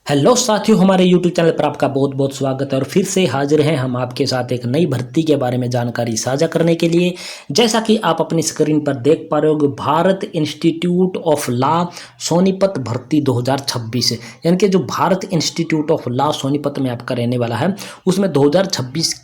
Hello साथियों, हमारे YouTube channel पर आपका बहुत बहुत स्वागत है और फिर से हाजिर हैं हम आपके साथ एक नई भर्ती के बारे में जानकारी साझा करने के लिए। जैसा कि आप अपनी स्क्रीन पर देख पा रहे हो, Bharat Institute of law Sonipat भर्ती 2026, यानी कि जो Bharat Institute of law Sonipat में आपका रहने वाला है, उसमें 2026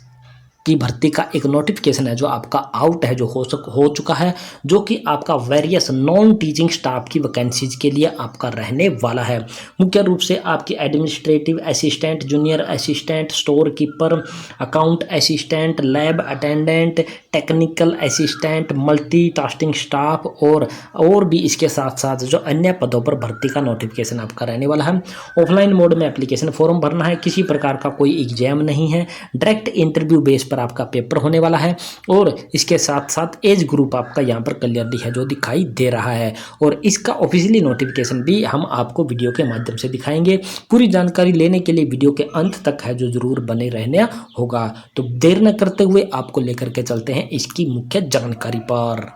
की भर्ती का एक नोटिफिकेशन है जो आपका आउट है, जो हो चुका है, जो कि आपका वेरियस नॉन टीचिंग स्टाफ की वैकेंसीज के लिए आपका रहने वाला है। मुख्य रूप से आपकी administrative assistant, junior assistant, store keeper, account assistant, lab attendant, technical assistant, multitasking staff और भी इसके साथ साथ जो अन्य पदों पर भर्ती का नोटिफिकेशन आपका रहने वाला है। ऑफलाइन मोड में एप्लीकेशन फॉर्म भरना है, किसी प्रकार का कोई एग्जाम नहीं है, डायरेक्ट इंटरव्यू बेस पर आपका पेपर होने वाला है। और इसके साथ साथ एज ग्रुप आपका यहाँ पर क्लियरली है जो दिखाई दे रहा है, और इसका ऑफिशियली नोटिफिकेशन भी हम आपको वीडियो के माध्यम से दिखाएंगे। पूरी जानकारी लेने के लिए वीडियो के अंत तक है जो जरूर बने रहना होगा। तो देर न करते हुए आपको लेकर के चलते हैं इसकी मुख्य जानकारी पर।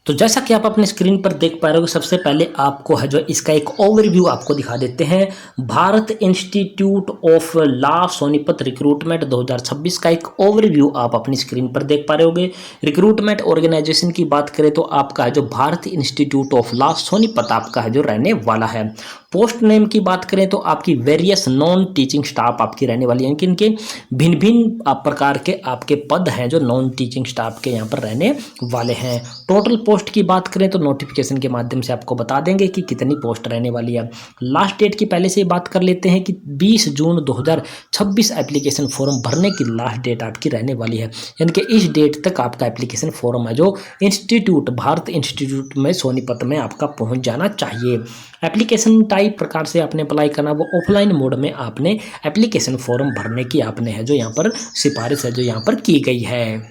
तो जैसा कि आप अपने स्क्रीन पर देख पा रहे हो, सबसे पहले आपको है जो इसका एक ओवरव्यू आपको दिखा देते हैं। Bharat Institute of law Sonipat recruitment 2026 का एक ओवरव्यू आप अपनी स्क्रीन पर देख पा रहे होगे। रिक्रूटमेंट ऑर्गेनाइजेशन की बात करें तो आपका है जो Bharat Institute of law Sonipat आपका है जो रहने वाला है। पोस्ट नेम की बात करें तो आपकी वेरियस नॉन टीचिंग स्टाफ आपकी रहने वाली है, इनके भिन्न भिन्न प्रकार के आपके पद हैं जो नॉन टीचिंग स्टाफ के यहाँ पर रहने वाले हैं। टोटल पोस्ट की बात करें तो नोटिफिकेशन के माध्यम से आपको बता देंगे कि कितनी पोस्ट रहने वाली है। लास्ट डेट की पहले से बात कर लेते हैं कि 20 जून 2026 एप्लीकेशन फॉर्म भरने की लास्ट डेट आपकी रहने वाली है, यानी कि इस डेट तक आपका एप्लीकेशन फॉर्म है जो इंस्टीट्यूट भारत इंस्टीट्यूट में सोनीपत में आपका पहुंच जाना चाहिए। एप्लीकेशन टाइप प्रकार से आपने अप्लाई करना, वो ऑफलाइन मोड में आपने एप्लीकेशन फॉर्म भरने की आपने है जो यहाँ पर सिफारिश है जो यहाँ पर की गई है।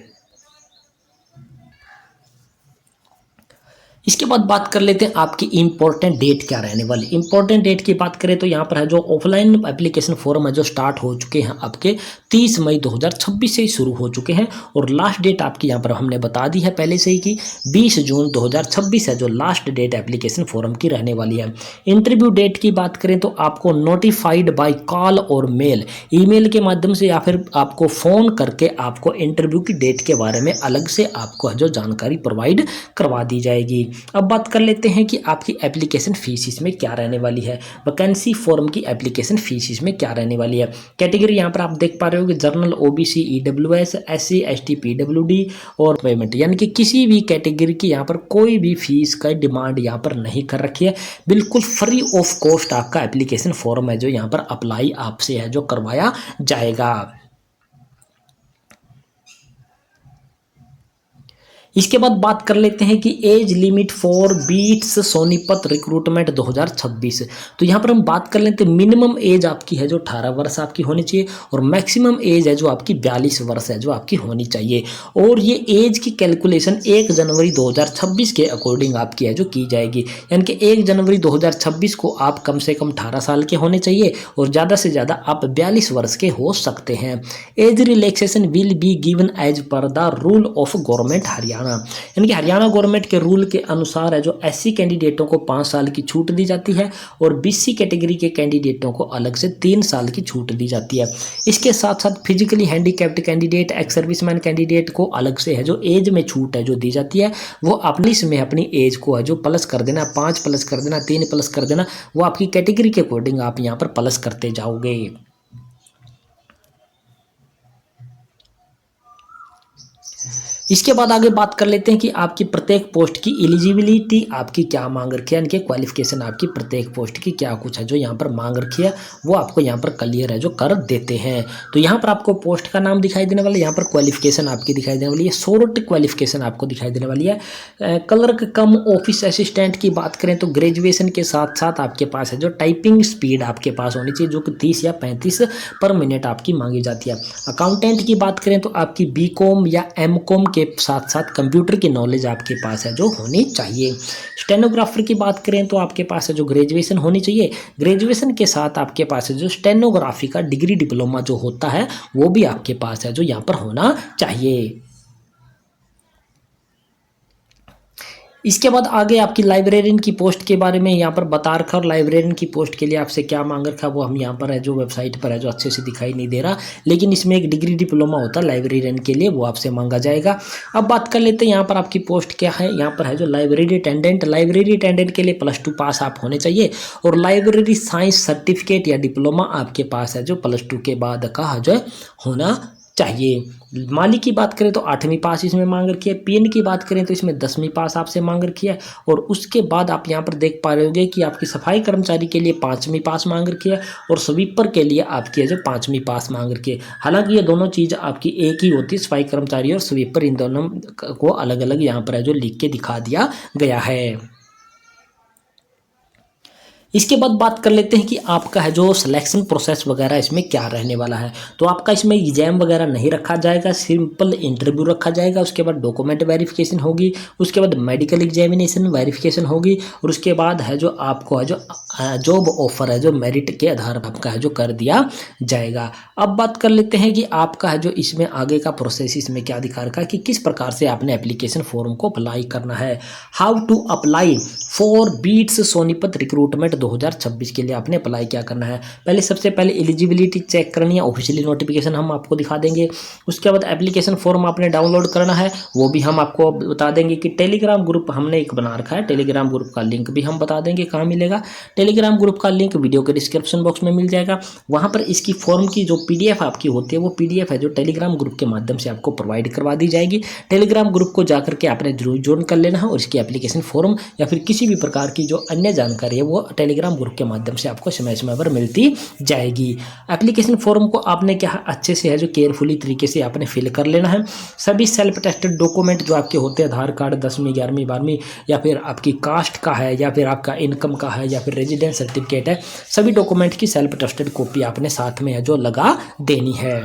इसके बाद बात कर लेते हैं आपकी इंपॉर्टेंट डेट क्या रहने वाली। इंपॉर्टेंट डेट की बात करें तो यहाँ पर है जो ऑफलाइन एप्लीकेशन फॉर्म है जो स्टार्ट हो चुके हैं आपके 30 मई 2026 से ही शुरू हो चुके हैं, और लास्ट डेट आपकी यहाँ पर हमने बता दी है पहले से ही कि 20 जून 2026 है जो लास्ट डेट एप्लीकेशन फॉर्म की रहने वाली है। इंटरव्यू डेट की बात करें तो आपको नोटिफाइड बाय कॉल और मेल, ईमेल के माध्यम से या फिर आपको फ़ोन करके आपको इंटरव्यू की डेट के बारे में अलग से आपको जो जानकारी प्रोवाइड करवा दी जाएगी। अब बात कर लेते हैं कि आपकी एप्लीकेशन फीस इसमें क्या रहने वाली है। वैकेंसी फॉर्म की एप्लीकेशन फीस इसमें क्या रहने वाली है। कैटेगरी यहाँ पर आप देख पा रहे हो कि general, OBC, EWS, SC, ST, PWD और पेमेंट, यानी कि किसी भी कैटेगरी की यहाँ पर कोई भी फीस का डिमांड यहाँ पर नहीं कर रखी है। बिल्कुल फ्री ऑफ कॉस्ट आपका एप्लीकेशन फॉर्म है जो यहाँ पर अप्लाई आपसे है जो करवाया जाएगा। इसके बाद बात कर लेते हैं कि age limit for beats Sonipat recruitment 2026। तो यहाँ पर हम बात कर लेते हैं मिनिमम एज आपकी है जो 18 वर्ष आपकी होनी चाहिए, और मैक्सिमम एज है जो आपकी 42 वर्ष है जो आपकी होनी चाहिए। और ये एज की कैलकुलेशन 1 जनवरी 2026 के अकॉर्डिंग आपकी है जो की जाएगी, यानी कि 1 जनवरी 2026 को आप कम से कम 18 साल के होने चाहिए और ज़्यादा से ज़्यादा आप 42 वर्ष के हो सकते हैं। Age relaxation will be given as per the rule of government Haryana, यानी कि हरियाणा गवर्नमेंट के रूल के अनुसार है जो एससी कैंडिडेटों को 5 साल की छूट दी जाती है, और बीसी कैटेगरी के कैंडिडेटों को अलग से 3 साल की छूट दी जाती है। इसके साथ साथ physically handicapped candidate, ex serviceman candidate को अलग से है जो एज में छूट है जो दी जाती है, वो अपनी इसमें अपनी एज को है जो प्लस कर देना, 5 प्लस कर देना, 3 प्लस कर देना, वो आपकी कैटेगरी के अकॉर्डिंग आप यहाँ पर प्लस करते जाओगे। इसके बाद आगे बात कर लेते हैं कि आपकी प्रत्येक पोस्ट की एलिजिबिलिटी आपकी क्या मांग रखी है, यानी कि क्वालिफिकेशन आपकी प्रत्येक पोस्ट की क्या कुछ है जो यहाँ पर मांग रखी है, वो आपको यहाँ पर क्लियर है जो कर देते हैं। तो यहाँ पर आपको पोस्ट का नाम दिखाई देने वाला है, यहाँ पर क्वालिफिकेशन आपकी दिखाई देने वाली है, शॉर्ट क्वालिफिकेशन आपको दिखाई देने वाली है। क्लर्क कम ऑफिस असिस्टेंट की बात करें तो ग्रेजुएशन के साथ साथ आपके पास है जो टाइपिंग स्पीड आपके पास होनी चाहिए जो कि 30 या 35 पर मिनट आपकी मांगी जाती है। अकाउंटेंट की बात करें तो आपकी बीकॉम या एमकॉम के साथ साथ कंप्यूटर की नॉलेज आपके पास है जो होनी चाहिए। स्टेनोग्राफर की बात करें तो आपके पास है जो ग्रेजुएशन होनी चाहिए, ग्रेजुएशन के साथ आपके पास है जो स्टेनोग्राफी का डिग्री डिप्लोमा जो होता है वो भी आपके पास है जो यहाँ पर होना चाहिए। इसके बाद आगे आपकी लाइब्रेरियन की पोस्ट के बारे में यहाँ पर बता रखा, और लाइब्रेरियन की पोस्ट के लिए आपसे क्या मांग रखा वो हम यहाँ पर है जो वेबसाइट पर है जो अच्छे से दिखाई नहीं दे रहा, लेकिन इसमें एक डिग्री डिप्लोमा होता है लाइब्रेरियन के लिए, वो आपसे मांगा जाएगा। अब बात कर लेते हैं यहाँ पर आपकी पोस्ट क्या है। यहाँ पर है जो लाइब्रेरी अटेंडेंट, लाइब्रेरी अटेंडेंट के लिए +2 पास आप होने चाहिए, और लाइब्रेरी साइंस सर्टिफिकेट या डिप्लोमा आपके पास है जो +2 के बाद का जो होना चाहिए। माली की बात करें तो 8वीं पास इसमें मांग रखी है। पीएन की बात करें तो इसमें 10वीं पास आपसे मांग रखी है, और उसके बाद आप यहाँ पर देख पा रहे होंगे कि आपकी सफाई कर्मचारी के लिए 5वीं पास मांग रखी है, और स्वीपर के लिए आपकी है जो 5वीं पास मांग रखी है। हालांकि ये दोनों चीज़ आपकी एक ही होती है, सफाई कर्मचारी और स्वीपर, इन दोनों को अलग अलग यहाँ पर है जो लिख के दिखा दिया गया है। इसके बाद बात कर लेते हैं कि आपका है जो सिलेक्शन प्रोसेस वगैरह इसमें क्या रहने वाला है। तो आपका इसमें एग्जाम वगैरह नहीं रखा जाएगा, सिंपल इंटरव्यू रखा जाएगा। उसके बाद डॉक्यूमेंट वेरिफिकेशन होगी, उसके बाद मेडिकल एग्जामिनेशन वेरिफिकेशन होगी, और उसके बाद है जो आपको है जो जॉब ऑफर है जो मेरिट के आधार पर आपका है जो कर दिया जाएगा। अब बात कर लेते हैं कि आपका है जो इसमें आगे का प्रोसेस इसमें क्या दिखा रखा है कि किस प्रकार से आपने एप्लीकेशन फॉर्म को अप्लाई करना है। How to apply for beats Sonipat recruitment 2026 के लिए आपने अप्लाई क्या करना है। पहले सबसे पहले एलिजिबिलिटी चेक करनी है, ऑफिशियली नोटिफिकेशन हम आपको दिखा देंगे। उसके बाद एप्लीकेशन फॉर्म आपने डाउनलोड करना है, वो भी हम आपको बता देंगे कि टेलीग्राम ग्रुप हमने एक बना रखा है, टेलीग्राम ग्रुप का लिंक भी हम बता देंगे कहाँ मिलेगा। टेलीग्राम ग्रुप का लिंक वीडियो के डिस्क्रिप्शन बॉक्स में मिल जाएगा। वहाँ पर इसकी फॉर्म की जो PDF आपकी होती है वो PDF है जो टेलीग्राम ग्रुप के माध्यम से आपको प्रोवाइड करवा दी जाएगी। टेलीग्राम ग्रुप को जाकर के आपने जरूर ज्वाइन कर लेना है, और इसकी एप्लीकेशन फॉर्म या फिर किसी भी प्रकार की जो अन्य जानकारी है वो टेलीग्राम ग्रुप के माध्यम से आपको समय समय पर मिलती जाएगी। एप्लीकेशन फॉर्म को आपने क्या अच्छे से है जो केयरफुली तरीके से आपने फिल कर लेना है। सभी सेल्फ टेस्टेड डॉक्यूमेंट जो आपके होते हैं, आधार कार्ड 10वीं 11वीं 12वीं, या फिर आपकी कास्ट का है, या फिर आपका इनकम का है, या फिर रेजिडेंस सर्टिफिकेट है, सभी डॉक्यूमेंट की सेल्फ टेस्टेड कॉपी आपने साथ में है जो लगा देनी है।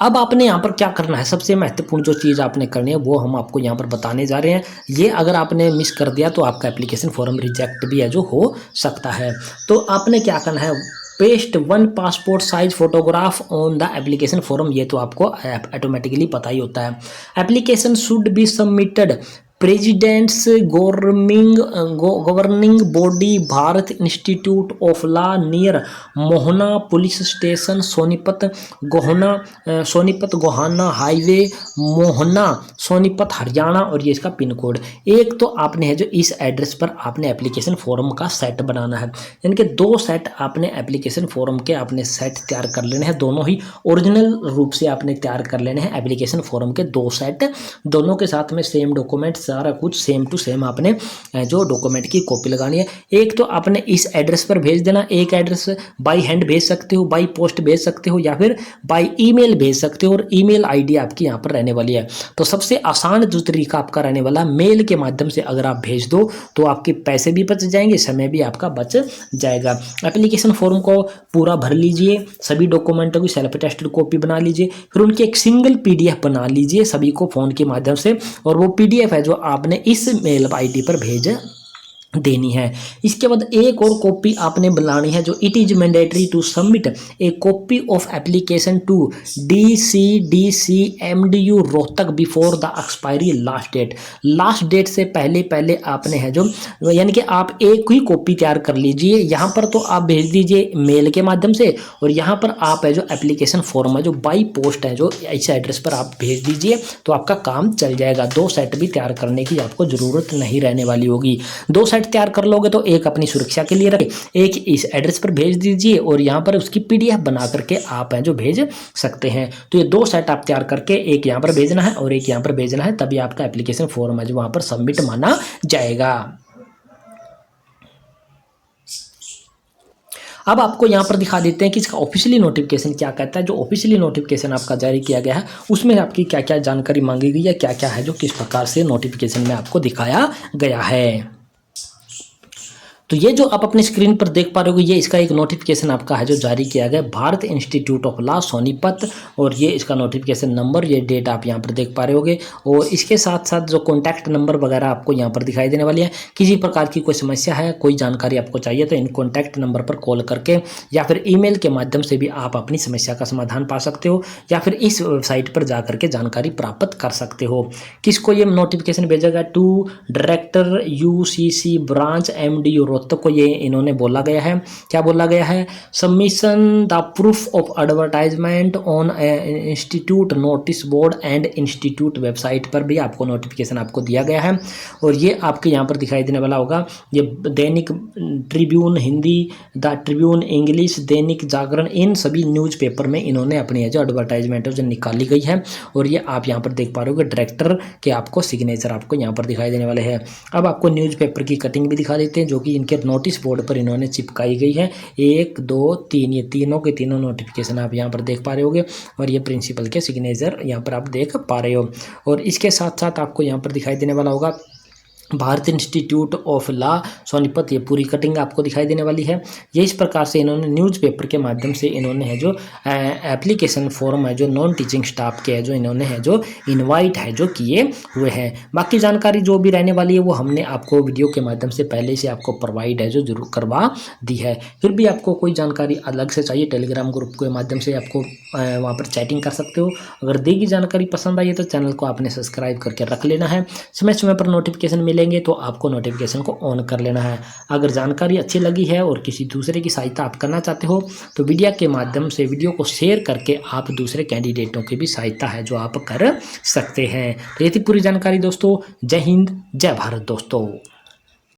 अब आपने यहाँ पर क्या करना है, सबसे महत्वपूर्ण जो चीज़ आपने करनी है वो हम आपको यहाँ पर बताने जा रहे हैं। ये अगर आपने मिस कर दिया तो आपका एप्लीकेशन फॉर्म रिजेक्ट भी है जो हो सकता है। तो आपने क्या करना है, paste 1 passport size photograph on the application form, ये तो आपको ऑटोमेटिकली पता ही होता है। Application should be submitted president's governing body Bharat Institute of Law near Mohana police station Sonipat Gohana highway Mohana Sonipat Haryana, और ये इसका पिन कोड। एक तो आपने है जो इस एड्रेस पर आपने एप्लीकेशन फॉर्म का सेट बनाना है, यानी कि 2 सेट आपने एप्लीकेशन फॉर्म के आपने सेट तैयार कर लेने हैं, दोनों ही ओरिजिनल रूप से आपने तैयार कर लेने हैं। एप्लीकेशन फॉर्म के 2 सेट, दोनों के साथ में सेम डॉक्यूमेंट, सारा कुछ सेम टू सेम आपने जो डॉक्यूमेंट की कॉपी लगानी है। एक तो आपने इस एड्रेस पर भेज देना, एक एड्रेस बाई हैंड भेज सकते हो, बाई पोस्ट भेज सकते हो, या फिर बाई ईमेल भेज सकते हो, और ईमेल आईडी आपकी यहाँ पर रहने वाली है। तो सबसे आसान जो तरीका आपका रहने वाला, मेल के माध्यम से अगर आप भेज दो तो आपके पैसे भी बच जाएंगे, समय भी आपका बच जाएगा। एप्लीकेशन फॉर्म को पूरा भर लीजिए, सभी डॉक्यूमेंटों की सेल्फ टेस्टेड कॉपी बना लीजिए, फिर उनकी एक सिंगल PDF बना लीजिए सभी को फ़ोन के माध्यम से, और वो PDF है जो आपने इस मेल ID पर भेज देनी है। इसके बाद एक और कॉपी आपने बनानी है जो it is mandatory to submit a copy of application to DCDCMDU Rohtak before the expiry last date से पहले आपने है जो, यानी कि आप एक ही कॉपी तैयार कर लीजिए। यहाँ पर तो आप भेज दीजिए मेल के माध्यम से, और यहाँ पर आप है जो एप्लीकेशन फॉर्म है जो बाई पोस्ट है जो इस एड्रेस पर आप भेज दीजिए, तो आपका काम चल जाएगा। 2 सेट भी तैयार करने की आपको ज़रूरत नहीं रहने वाली होगी। 2 सेट तैयार कर लोगे तो एक अपनी सुरक्षा के लिए रखें, एक इस एड्रेस पर भेज दीजिए, और यहाँ पर उसकी PDF बना करके आप हैं जो भेज सकते हैं। तो ये 2 सेट आप तैयार करके एक यहाँ पर भेजना है और एक यहाँ पर भेजना है, तभी आपका एप्लीकेशन फॉर्म है जो वहाँ पर सबमिट माना जाएगा। अब आपको यहाँ पर दिखा देते हैं कि इसका ऑफिशियली नोटिफिकेशन क्या कहता है। जो ऑफिशियली नोटिफिकेशन आपका जारी किया गया है उसमें आपकी क्या क्या जानकारी मांगी गई है, क्या क्या है जो किस प्रकार से नोटिफिकेशन में आपको दिखाया गया है। तो ये जो आप अपनी स्क्रीन पर देख पा रहे हो, ये इसका एक नोटिफिकेशन आपका है जो जारी किया गया Bharat Institute of law Sonipat, और ये इसका नोटिफिकेशन नंबर, ये डेट आप यहाँ पर देख पा रहे होगे। और इसके साथ साथ जो कॉन्टैक्ट नंबर वगैरह आपको यहाँ पर दिखाई देने वाली है। किसी प्रकार की कोई समस्या है, कोई जानकारी आपको चाहिए तो इन कॉन्टैक्ट नंबर पर कॉल करके या फिर ईमेल के माध्यम से भी आप अपनी समस्या का समाधान पा सकते हो, या फिर इस वेबसाइट पर जा करके जानकारी प्राप्त कर सकते हो। किसको ये नोटिफिकेशन भेजा गया? To director UCC branch MD Rohtak को ये इन्होंने बोला गया है। क्या बोला गया है? Submission the proof of advertisement on institute notice board and institute website पर भी आपको नोटिफिकेशन आपको दिया गया है। और ये आपके यहाँ पर दिखाई देने वाला होगा। ये दैनिक Tribune Hindi, the Tribune English, Dainik Jagran, इन सभी न्यूज़पेपर में इन्होंने अपनी जो एडवर्टाइजमेंट है जो निकाली गई है। और ये आप यहाँ पर देख पा रहे हो कि डायरेक्टर के आपको सिग्नेचर आपको यहाँ पर दिखाई देने वाले हैं। अब आपको न्यूज़पेपर की कटिंग भी दिखा देते हैं जो कि इनके नोटिस बोर्ड पर इन्होंने चिपकाई गई है। 1 2 3, ये तीनों के तीनों नोटिफिकेशन आप यहाँ पर देख पा रहे होगे। और ये प्रिंसिपल के सिग्नेचर यहाँ पर आप देख पा रहे हो। और इसके साथ साथ आपको यहाँ पर दिखाई देने वाला होगा Bharat Institute of law Sonipat, ये पूरी कटिंग आपको दिखाई देने वाली है। ये इस प्रकार से इन्होंने न्यूज़पेपर के माध्यम से इन्होंने है जो एप्लीकेशन फॉर्म है जो नॉन टीचिंग स्टाफ के है जो इन्होंने है जो इनवाइट है जो किए हुए हैं। बाकी जानकारी जो भी रहने वाली है वो हमने आपको वीडियो के माध्यम से पहले से आपको प्रोवाइड है जो जरूर करवा दी है। फिर भी आपको कोई जानकारी अलग से चाहिए, टेलीग्राम ग्रुप के माध्यम से आपको वहाँ पर चैटिंग कर सकते हो। अगर दी गई जानकारी पसंद आई है तो चैनल को आपने सब्सक्राइब करके रख लेना है। समय समय पर नोटिफिकेशन लेंगे तो आपको नोटिफिकेशन को ऑन कर लेना है। अगर जानकारी अच्छी लगी है और किसी दूसरे की सहायता आप करना चाहते हो तो वीडियो के माध्यम से वीडियो को शेयर करके आप दूसरे कैंडिडेटों की भी सहायता है जो आप कर सकते हैं। तो ये थी पूरी जानकारी दोस्तों। जय हिंद, जय भारत दोस्तों।